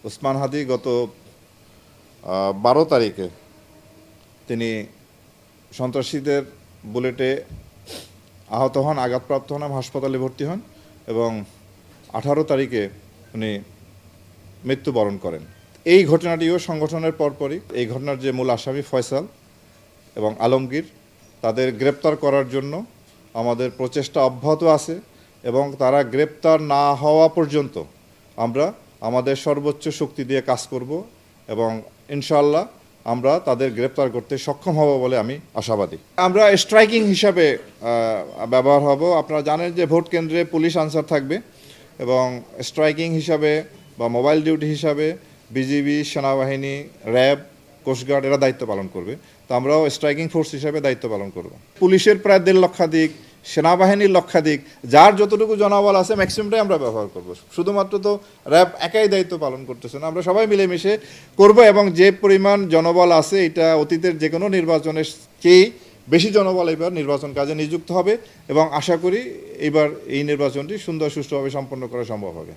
ওসমান হাদি গত 12 তারিখে তিনি সন্ত্রাসীদের বুলেটে আহত হন, আঘাতপ্রাপ্ত হন, হাসপাতালে ভর্তি হন এবং 18 তারিখে উনি মৃত্যুবরণ করেন। এই ঘটনাটিও সংগঠনের পরপরই এই ঘটনার যে মূল আসামি ফয়সাল এবং আলমগীর তাদের গ্রেপ্তার করার জন্য আমাদের প্রচেষ্টা অব্যাহত আছে এবং তারা গ্রেপ্তার না হওয়া পর্যন্ত আমরা আমাদের সর্বোচ্চ শক্তি দিয়ে কাজ করব এবং ইনশাআল্লাহ আমরা তাদের গ্রেপ্তার করতে সক্ষম হব বলে আমি আশাবাদী। আমরা স্ট্রাইকিং হিসাবে ব্যবহার হব। আপনারা জানেন যে ভোট কেন্দ্রে পুলিশ আনসার থাকবে এবং স্ট্রাইকিং হিসাবে বা মোবাইল ডিউটি হিসাবে বিজিবি, সেনাবাহিনী, র্যাব, কোস্টগার্ড এরা দায়িত্ব পালন করবে। তো আমরাও স্ট্রাইকিং ফোর্স হিসাবে দায়িত্ব পালন করব। পুলিশের প্রায় 1.5 লক্ষাধিক, সেনাবাহিনীর লক্ষাধিক, যার যতটুকু জনবল আছে ম্যাক্সিমামটাই আমরা ব্যবহার করব। শুধুমাত্র তো র্যাব একাই দায়িত্ব পালন করতেছে না, আমরা সবাই মিলেমিশে করব এবং যে পরিমাণ জনবল আছে এটা অতীতের যে কোনো নির্বাচনের চেয়ে বেশি জনবল এবার নির্বাচন কাজে নিযুক্ত হবে এবং আশা করি এবার এই নির্বাচনটি সুন্দর সুষ্ঠুভাবে সম্পন্ন করা সম্ভব হবে।